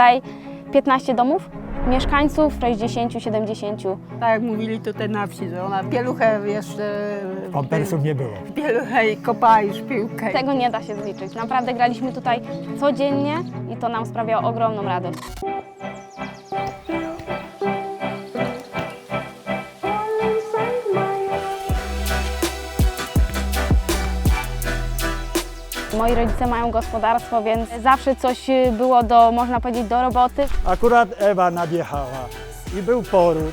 tutaj 15 domów, mieszkańców 60-70. Tak jak mówili tutaj na wsi, że ona pieluchę jeszcze... Pampersów nie było. Pieluchę i kopała już piłkę. Tego nie da się zliczyć. Naprawdę graliśmy tutaj codziennie i to nam sprawiało ogromną radość. Moi rodzice mają gospodarstwo, więc zawsze coś było można powiedzieć, do roboty. Akurat Ewa nadjechała i był poród.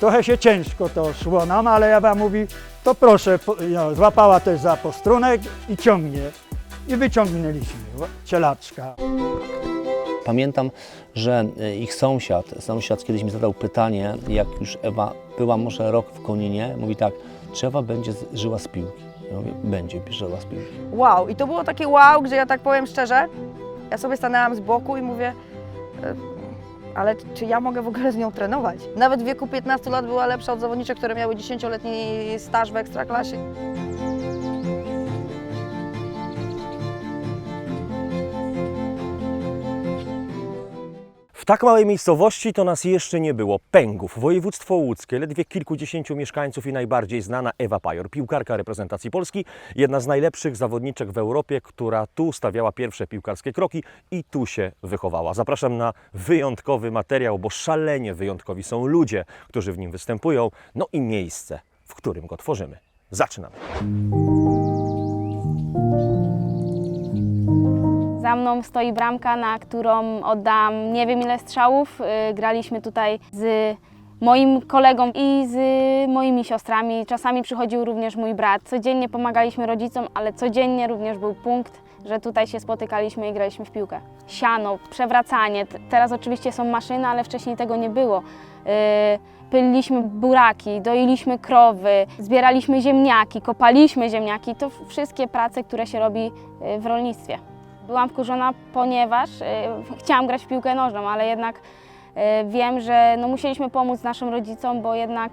Trochę się ciężko to szło nam, ale Ewa mówi, to proszę, złapała też za postrunek i ciągnie. I wyciągnęliśmy cielaczka. Pamiętam, że ich sąsiad kiedyś mi zadał pytanie, jak już Ewa była może rok w Koninie, mówi tak, czy Ewa będzie żyła z piłki? Ja mówię, będzie żyła z piłki. Wow, i to było takie wow, że ja tak powiem szczerze, ja sobie stanęłam z boku i mówię, ale czy ja mogę w ogóle z nią trenować? Nawet w wieku 15 lat była lepsza od zawodniczek, które miały 10-letni staż w Ekstraklasie. W tak małej miejscowości to nas jeszcze nie było. Pęgów, województwo łódzkie, ledwie kilkudziesięciu mieszkańców i najbardziej znana Ewa Pajor, piłkarka reprezentacji Polski, jedna z najlepszych zawodniczek w Europie, która tu stawiała pierwsze piłkarskie kroki i tu się wychowała. Zapraszam na wyjątkowy materiał, bo szalenie wyjątkowi są ludzie, którzy w nim występują, no i miejsce, w którym go tworzymy. Zaczynamy. Za mną stoi bramka, na którą oddam nie wiem ile strzałów. Graliśmy tutaj z moim kolegą i z moimi siostrami. Czasami przychodził również mój brat. Codziennie pomagaliśmy rodzicom, ale codziennie również był punkt, że tutaj się spotykaliśmy i graliśmy w piłkę. Siano, przewracanie. Teraz oczywiście są maszyny, ale wcześniej tego nie było. Pyliliśmy buraki, doiliśmy krowy, zbieraliśmy ziemniaki, kopaliśmy ziemniaki. To wszystkie prace, które się robi w rolnictwie. Byłam wkurzona, ponieważ chciałam grać w piłkę nożną, ale jednak wiem, że musieliśmy pomóc naszym rodzicom, bo jednak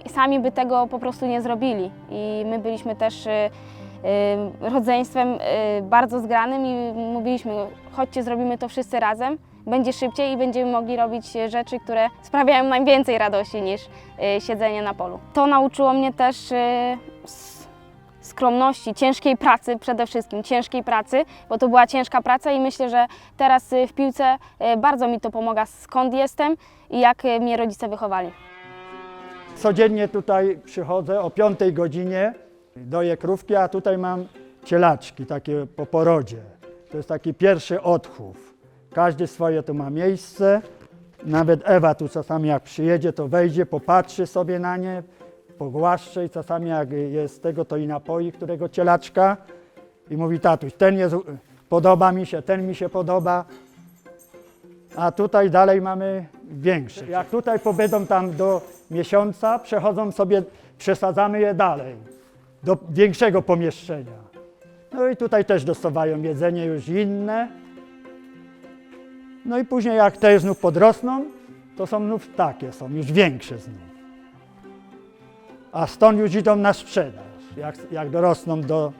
sami by tego po prostu nie zrobili. I my byliśmy też rodzeństwem bardzo zgranym i mówiliśmy, chodźcie, zrobimy to wszyscy razem, będzie szybciej i będziemy mogli robić rzeczy, które sprawiają nam więcej radości niż siedzenie na polu. To nauczyło mnie też skromności, ciężkiej pracy przede wszystkim, ciężkiej pracy, bo to była ciężka praca i myślę, że teraz w piłce bardzo mi to pomaga, skąd jestem i jak mnie rodzice wychowali. Codziennie tutaj przychodzę o 5 godzinie, doję krówki, a tutaj mam cielaczki takie po porodzie. To jest taki pierwszy odchów. Każdy swoje tu ma miejsce. Nawet Ewa tu czasami jak przyjedzie, to wejdzie, popatrzy sobie na nie, pogłaszcze i czasami jak jest tego, to i napoi którego cielaczka i mówi, tatuś, ten jest, podoba mi się, ten mi się podoba, a tutaj dalej mamy większe. Jak tutaj pobędą tam do miesiąca, przechodzą sobie, przesadzamy je dalej do większego pomieszczenia. No i tutaj też dostawają jedzenie już inne. No i później jak te znów podrosną, to są znów takie, są już większe znów. A stąd już idą na sprzedaż, jak dorosną do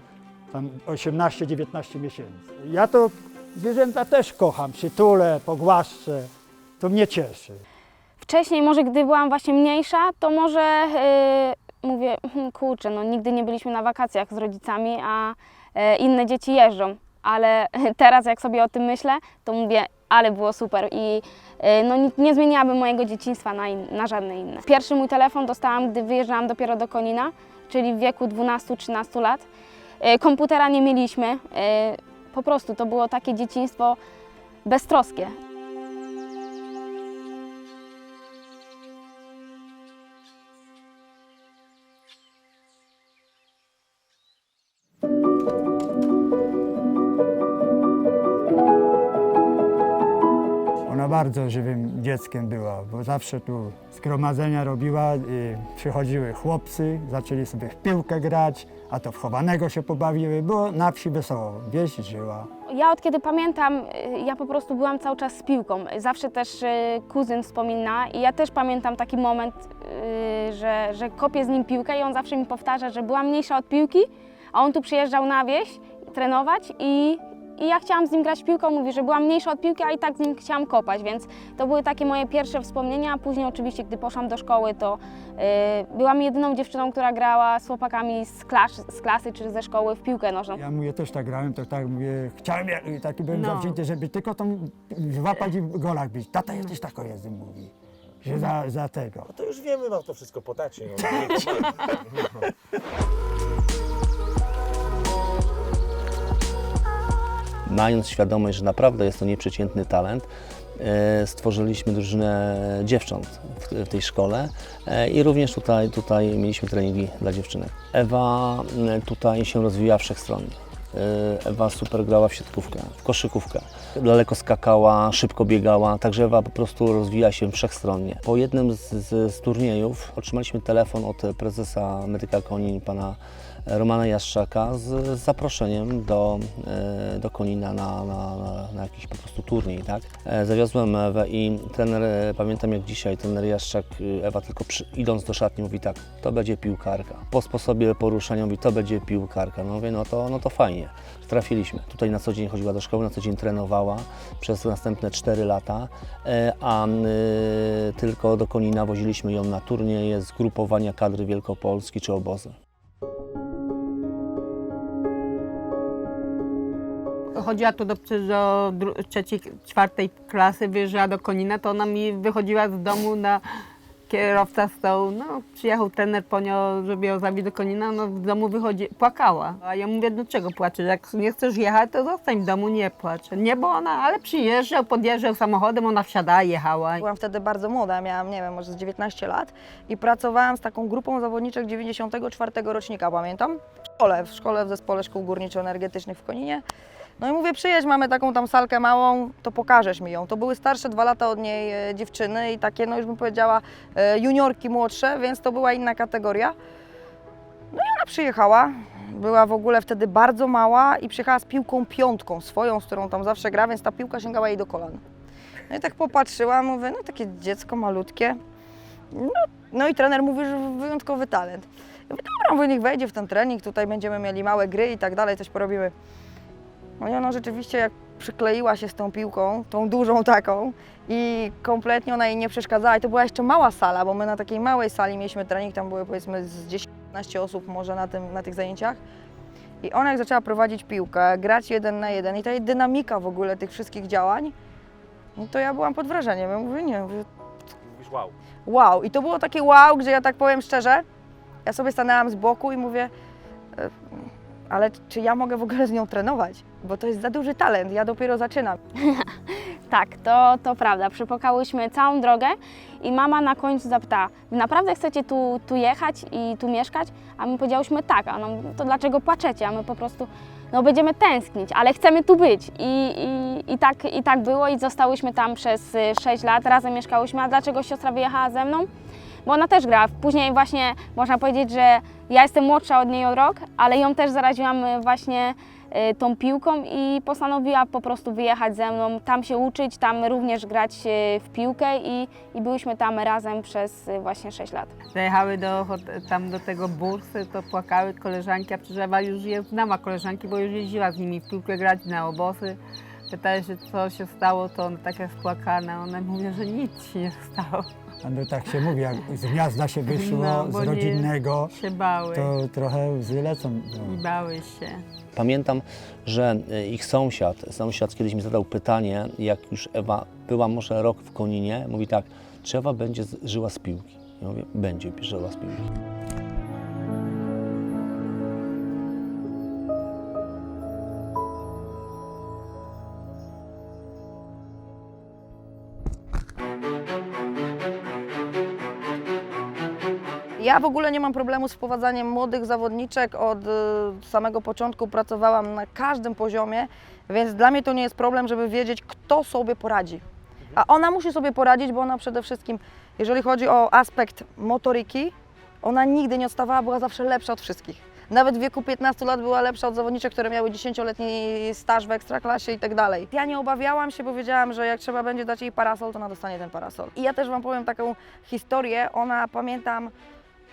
18-19 miesięcy. Ja to zwierzęta też kocham, przytulę, pogłaszczę, to mnie cieszy. Wcześniej może gdy byłam właśnie mniejsza, to może mówię, kurczę, nigdy nie byliśmy na wakacjach z rodzicami, a inne dzieci jeżdżą. Ale teraz jak sobie o tym myślę, to mówię, ale było super i nie zmieniałabym mojego dzieciństwa na żadne inne. Pierwszy mój telefon dostałam, gdy wyjeżdżałam dopiero do Konina, czyli w wieku 12-13 lat. Komputera nie mieliśmy, po prostu to było takie dzieciństwo beztroskie. Ona bardzo żywym dzieckiem była, bo zawsze tu zgromadzenia robiła, przychodziły chłopcy, zaczęli sobie w piłkę grać, a to w chowanego się pobawiły, było na wsi wesoło, wieś żyła. Ja od kiedy pamiętam, ja po prostu byłam cały czas z piłką. Zawsze też kuzyn wspomina i ja też pamiętam taki moment, że kopię z nim piłkę i on zawsze mi powtarza, że byłam mniejsza od piłki, a on tu przyjeżdżał na wieś trenować i i ja chciałam z nim grać w piłkę, on mówi, że byłam mniejsza od piłki, a i tak z nim chciałam kopać, więc to były takie moje pierwsze wspomnienia, a później oczywiście, gdy poszłam do szkoły, to byłam jedyną dziewczyną, która grała z chłopakami z klasy czy ze szkoły w piłkę nożną. Ja mówię, też tak grałem, to tak mówię, chciałem, taki byłem zawzięty, żeby tylko tą złapać i w golach bić. Tata jesteś taką jazdy, mówi, że za tego. To już wiemy, wam to wszystko po tacie. Mając świadomość, że naprawdę jest to nieprzeciętny talent, stworzyliśmy drużynę dziewcząt w tej szkole i również tutaj mieliśmy treningi dla dziewczynek. Ewa tutaj się rozwijała wszechstronnie. Ewa super grała w siatkówkę, w koszykówkę, daleko skakała, szybko biegała, także Ewa po prostu rozwijała się wszechstronnie. Po jednym z turniejów otrzymaliśmy telefon od prezesa Medyka Konin, pana Romana Jastrzaka z zaproszeniem do Konina na jakiś po prostu turniej, tak? Zawiozłem Ewę i trener, pamiętam jak dzisiaj, trener Jastrzak, Ewa tylko idąc do szatni mówi tak, to będzie piłkarka. Po sposobie poruszania mówi, to będzie piłkarka. No mówię, no to fajnie, trafiliśmy. Tutaj na co dzień chodziła do szkoły, na co dzień trenowała przez następne 4 lata, a tylko do Konina woziliśmy ją na turnieje, zgrupowania kadry Wielkopolski czy obozy. Chodziła tu do trzeciej, czwartej klasy, wyjeżdżała do Konina, to ona mi wychodziła z domu na kierowca stał, no przyjechał trener po nią, żeby ją zabić do Konina, no w domu płakała. A ja mówię, dlaczego płaczesz? Jak nie chcesz jechać, to zostań w domu, nie płacz. Nie, bo ona, ale przyjeżdżał, podjeżdżał samochodem, ona wsiadała, jechała. Byłam wtedy bardzo młoda, miałam, nie wiem, może z 19 lat i pracowałam z taką grupą zawodniczek 94 rocznika, pamiętam, w szkole w Zespole Szkół Górniczo-Energetycznych w Koninie. No i mówię, przyjedź, mamy taką tam salkę małą, to pokażesz mi ją. To były starsze 2 lata od niej dziewczyny i takie, no już bym powiedziała, juniorki młodsze, więc to była inna kategoria. No i ona przyjechała, była w ogóle wtedy bardzo mała i przyjechała z piłką piątką swoją, z którą tam zawsze gra, więc ta piłka sięgała jej do kolan. No i tak popatrzyłam, mówię, no takie dziecko malutkie. No i trener mówi, że wyjątkowy talent. Ja mówię, dobra, mówię, niech wejdzie w ten trening, tutaj będziemy mieli małe gry i tak dalej, coś porobimy. No i ona rzeczywiście jak przykleiła się z tą piłką, tą dużą taką i kompletnie ona jej nie przeszkadzała. I to była jeszcze mała sala, bo my na takiej małej sali mieliśmy trening, tam były powiedzmy z 10-15 osób może na tych zajęciach. I ona jak zaczęła prowadzić piłkę, grać 1 na 1 i ta jej dynamika w ogóle tych wszystkich działań, no to ja byłam pod wrażeniem. Ja mówię, nie, mówię, Mówisz wow. wow. I to było takie wow, gdzie ja tak powiem szczerze, ja sobie stanęłam z boku i mówię, ale czy ja mogę w ogóle z nią trenować? Bo to jest za duży talent, ja dopiero zaczynam. Tak, to prawda. Przepłakałyśmy całą drogę i mama na końcu zapytała, wy naprawdę chcecie tu jechać i tu mieszkać? A my powiedziałyśmy tak, a no to dlaczego płaczecie? A my po prostu, no będziemy tęsknić, ale chcemy tu być. I tak było i zostałyśmy tam przez 6 lat, razem mieszkałyśmy. A dlaczego siostra wyjechała ze mną? Bo ona też grała. Później właśnie można powiedzieć, że ja jestem młodsza od niej o rok, ale ją też zaraziłam właśnie tą piłką i postanowiła po prostu wyjechać ze mną, tam się uczyć, tam również grać w piłkę i byłyśmy tam razem przez właśnie 6 lat. Zajechały tam do tego bursy, to płakały koleżanki, a przecież Ewa już je znała koleżanki, bo już jeździła z nimi w piłkę grać na obozy. Pytała się, co się stało, to ona taka spłakana, one mówią, że nic się nie stało. No tak się mówi, jak z gniazda się wyszło, No, bo z rodzinnego, się bały to trochę łzy lecą. i bały się. Pamiętam, że ich sąsiad kiedyś mi zadał pytanie, jak już Ewa była może rok w Koninie, mówi tak, czy Ewa będzie żyła z piłki? Ja mówię, będzie żyła z piłki. Ja w ogóle nie mam problemu z wprowadzaniem młodych zawodniczek. Od samego początku pracowałam na każdym poziomie, więc dla mnie to nie jest problem, żeby wiedzieć, kto sobie poradzi. A ona musi sobie poradzić, bo ona przede wszystkim, jeżeli chodzi o aspekt motoryki, ona nigdy nie odstawała, była zawsze lepsza od wszystkich. Nawet w wieku 15 lat była lepsza od zawodniczek, które miały 10-letni staż w ekstraklasie i tak dalej. Ja nie obawiałam się, bo wiedziałam, że jak trzeba będzie dać jej parasol, to ona dostanie ten parasol. I ja też Wam powiem taką historię, pamiętam,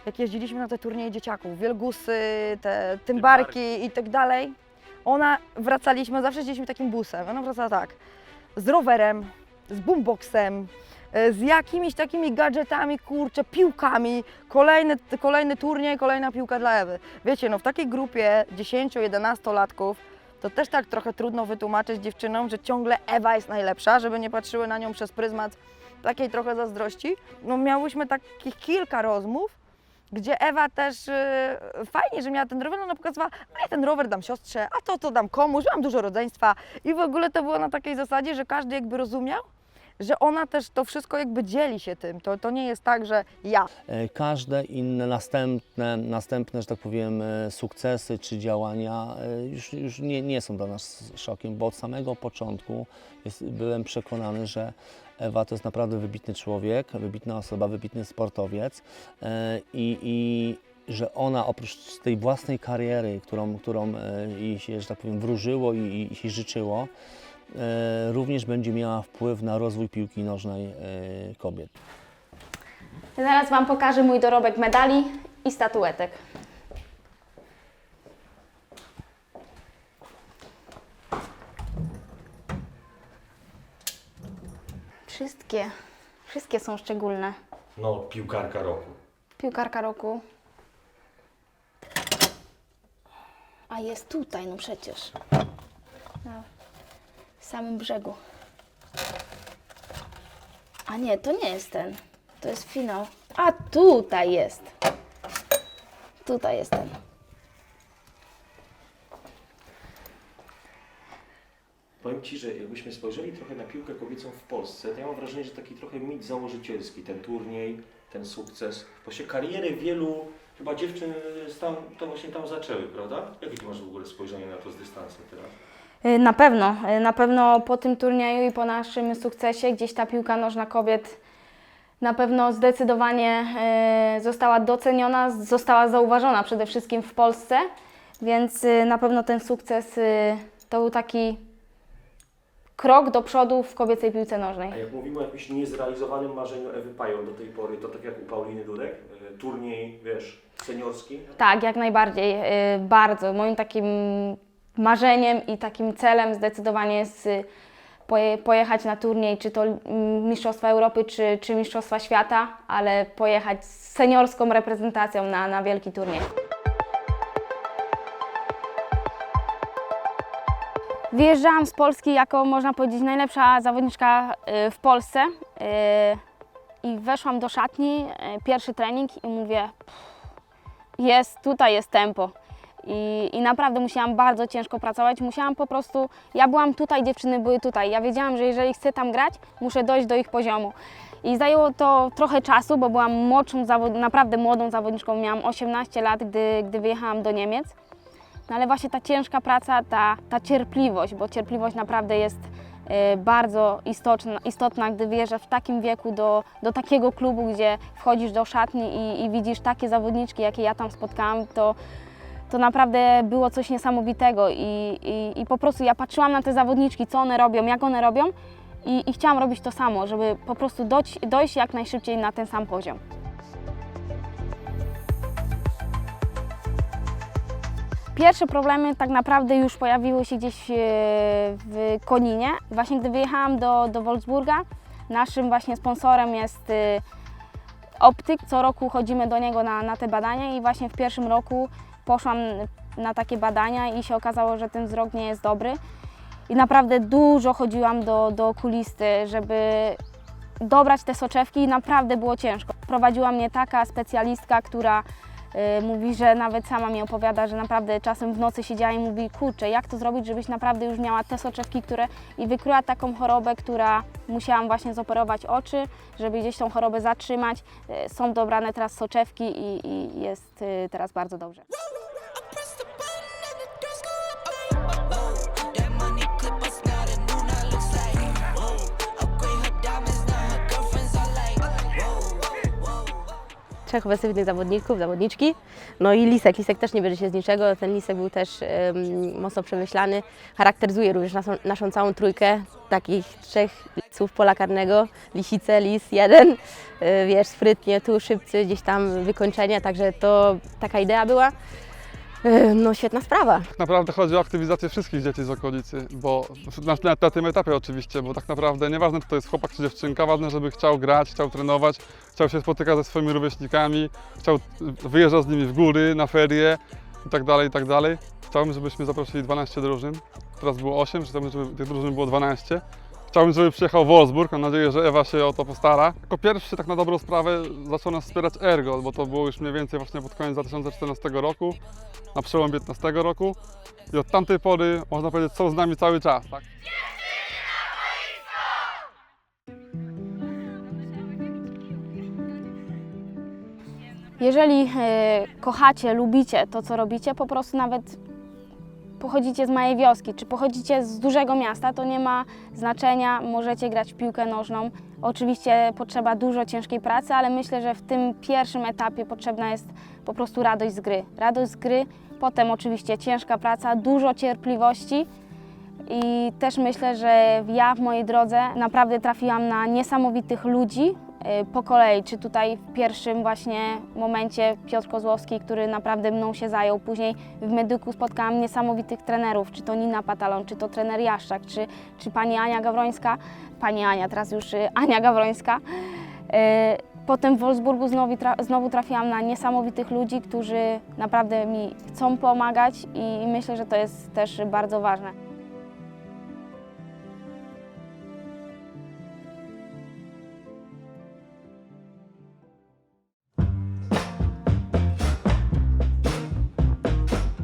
jak jeździliśmy na te turnieje dzieciaków, wielgusy, te tymbarki i tak dalej. Wracaliśmy, zawsze jeździliśmy takim busem, ona wracała tak, z rowerem, z boomboxem, z jakimiś takimi gadżetami, kurczę, piłkami, kolejny turniej, kolejna piłka dla Ewy. Wiecie, no w takiej grupie 10-11-latków to też tak trochę trudno wytłumaczyć dziewczynom, że ciągle Ewa jest najlepsza, żeby nie patrzyły na nią przez pryzmat takiej trochę zazdrości. No miałyśmy takich kilka rozmów, gdzie Ewa też fajnie, że miała ten rower, ona pokazywała, a ja ten rower dam siostrze, a to dam komuś, mam dużo rodzeństwa. I w ogóle to było na takiej zasadzie, że każdy jakby rozumiał, że ona też to wszystko jakby dzieli się tym. To nie jest tak, że ja. Każde inne następne, że tak powiem, sukcesy czy działania już nie są dla nas szokiem, bo od samego początku byłem przekonany, że Ewa to jest naprawdę wybitny człowiek, wybitna osoba, wybitny sportowiec i że ona oprócz tej własnej kariery, którą jej się, że tak powiem, wróżyło i się życzyło, również będzie miała wpływ na rozwój piłki nożnej kobiet. Zaraz Wam pokażę mój dorobek medali i statuetek. Wszystkie są szczególne. No, piłkarka roku. Piłkarka roku. A jest tutaj, no przecież. Na samym brzegu. A nie, to nie jest ten. To jest finał. A tutaj jest. Tutaj jest ten. Powiem Ci, że jakbyśmy spojrzeli trochę na piłkę kobiecą w Polsce, to ja mam wrażenie, że taki trochę mit założycielski, ten turniej, ten sukces. Właśnie kariery wielu chyba dziewczyn to właśnie tam zaczęły, prawda? Jakie Ty masz w ogóle spojrzenie na to z dystansu teraz? Na pewno po tym turnieju i po naszym sukcesie gdzieś ta piłka nożna kobiet na pewno zdecydowanie została doceniona, została zauważona przede wszystkim w Polsce, więc na pewno ten sukces to był taki krok do przodu w kobiecej piłce nożnej. A jak mówimy o jakimś niezrealizowanym marzeniu Ewy Pajor do tej pory, to tak jak u Pauliny Dudek, turniej, wiesz, seniorski? Tak, jak najbardziej, bardzo. Moim takim marzeniem i takim celem zdecydowanie jest pojechać na turniej, czy to Mistrzostwa Europy, czy Mistrzostwa Świata, ale pojechać z seniorską reprezentacją na wielki turniej. Wyjeżdżałam z Polski jako, można powiedzieć, najlepsza zawodniczka w Polsce i weszłam do szatni, pierwszy trening i mówię, tutaj jest tempo. I naprawdę musiałam bardzo ciężko pracować, musiałam po prostu, ja byłam tutaj, dziewczyny były tutaj, ja wiedziałam, że jeżeli chcę tam grać, muszę dojść do ich poziomu. I zajęło to trochę czasu, bo byłam naprawdę młodą zawodniczką, miałam 18 lat, gdy wyjechałam do Niemiec. No ale właśnie ta ciężka praca, ta cierpliwość, bo cierpliwość naprawdę jest bardzo istotna, gdy wyjeżdżasz w takim wieku do takiego klubu, gdzie wchodzisz do szatni i widzisz takie zawodniczki, jakie ja tam spotkałam, to naprawdę było coś niesamowitego i po prostu ja patrzyłam na te zawodniczki, co one robią, jak one robią i chciałam robić to samo, żeby po prostu dojść jak najszybciej na ten sam poziom. Pierwsze problemy tak naprawdę już pojawiły się gdzieś w Koninie. Właśnie gdy wyjechałam do Wolfsburga, naszym właśnie sponsorem jest optyk. Co roku chodzimy do niego na te badania i właśnie w pierwszym roku poszłam na takie badania i się okazało, że ten wzrok nie jest dobry. I naprawdę dużo chodziłam do okulisty, żeby dobrać te soczewki i naprawdę było ciężko. Prowadziła mnie taka specjalistka, która mówi, że nawet sama mi opowiada, że naprawdę czasem w nocy siedziała i mówi, kurczę, jak to zrobić, żebyś naprawdę już miała te soczewki, i wykryła taką chorobę, która musiałam właśnie zoperować oczy, żeby gdzieś tą chorobę zatrzymać. Są dobrane teraz soczewki i jest teraz bardzo dobrze. Trzech ofensywnych zawodników, zawodniczki. No i Lisek. Lisek też nie bierze się z niczego. Ten Lisek był też mocno przemyślany. Charakteryzuje również naszą całą trójkę takich trzech lisów pola karnego. Lisice, lis jeden. Wiesz, sprytnie, tu szybcy, gdzieś tam wykończenia. Także to taka idea była. No świetna sprawa. Tak naprawdę chodzi o aktywizację wszystkich dzieci z okolicy, bo na tym etapie oczywiście, bo tak naprawdę nieważne, czy to jest chłopak czy dziewczynka, ważne, żeby chciał grać, chciał trenować, chciał się spotykać ze swoimi rówieśnikami, chciał wyjeżdżać z nimi w góry, na ferie i tak dalej, i tak dalej. Chciałbym, żebyśmy zaprosili 12 drużyn, teraz było 8, chciałbym, żeby tych drużyn było 12. Chciałbym, żeby przyjechał Wolfsburg, mam nadzieję, że Ewa się o to postara. Jako pierwszy, tak na dobrą sprawę, zaczął nas wspierać Ergo, bo to było już mniej więcej właśnie pod koniec 2014 roku, na przełom 2015 roku. I od tamtej pory, można powiedzieć, są z nami cały czas. Tak? Jeżeli kochacie, lubicie to, co robicie, po prostu nawet pochodzicie z małej wioski, czy pochodzicie z dużego miasta, to nie ma znaczenia, możecie grać w piłkę nożną. Oczywiście potrzeba dużo ciężkiej pracy, ale myślę, że w tym pierwszym etapie potrzebna jest po prostu radość z gry. Radość z gry, potem oczywiście ciężka praca, dużo cierpliwości i też myślę, że ja w mojej drodze naprawdę trafiłam na niesamowitych ludzi, po kolei, czy tutaj w pierwszym właśnie momencie Piotr Kozłowski, który naprawdę mną się zajął. Później w Medyku spotkałam niesamowitych trenerów, czy to Nina Patalon, czy to trener Jaszczak, czy pani Ania Gawrońska, pani Ania, teraz już Ania Gawrońska. Potem w Wolfsburgu znowu trafiłam na niesamowitych ludzi, którzy naprawdę mi chcą pomagać i myślę, że to jest też bardzo ważne.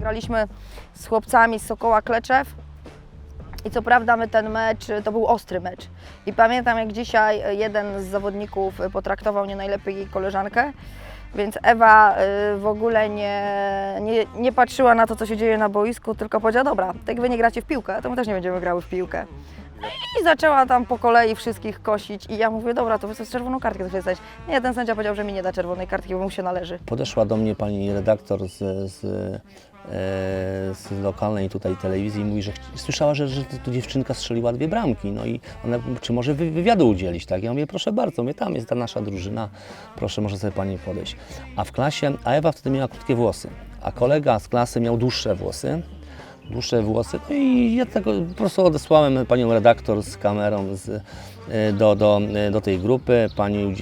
Graliśmy z chłopcami z Sokoła Kleczew i co prawda my ten mecz, to był ostry mecz. I pamiętam, jak dzisiaj jeden z zawodników potraktował nie najlepiej jej koleżankę, więc Ewa w ogóle nie patrzyła na to, co się dzieje na boisku, tylko powiedziała, dobra, jak wy nie gracie w piłkę, to my też nie będziemy grały w piłkę. I zaczęła tam po kolei wszystkich kosić i ja mówię, dobra, to wy z czerwoną kartkę chcecie dostać. Nie, ten sędzia powiedział, że mi nie da czerwonej kartki, bo mu się należy. Podeszła do mnie pani redaktor z lokalnej tutaj telewizji i mówi, że słyszała, że tu dziewczynka strzeliła 2 bramki, no i ona, czy może wywiadu udzielić, tak? Ja mówię, proszę bardzo, tam jest ta nasza drużyna, proszę, może sobie pani podejść. A w klasie, a Ewa wtedy miała krótkie włosy, a kolega z klasy miał dłuższe włosy, no i ja tego po prostu odesłałem panią redaktor z kamerą do tej grupy. Pani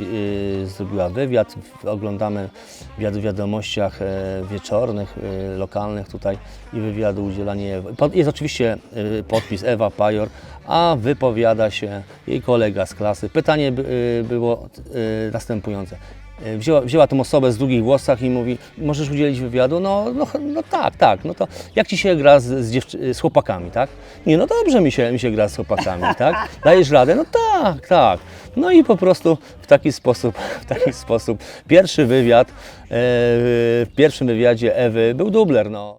zrobiła wywiad, oglądamy wywiad w wiadomościach wieczornych, lokalnych tutaj i wywiadu udzielanie. Jest oczywiście podpis Ewa Pajor, a wypowiada się jej kolega z klasy. Pytanie było następujące. Wzięła tą osobę z długich włosach i mówi, możesz udzielić wywiadu? No tak, no to jak ci się gra z chłopakami, tak? Nie, no dobrze mi się gra z chłopakami, tak? Dajesz radę? No tak. No i po prostu w taki sposób pierwszy wywiad, w pierwszym wywiadzie Ewy był dubler, no.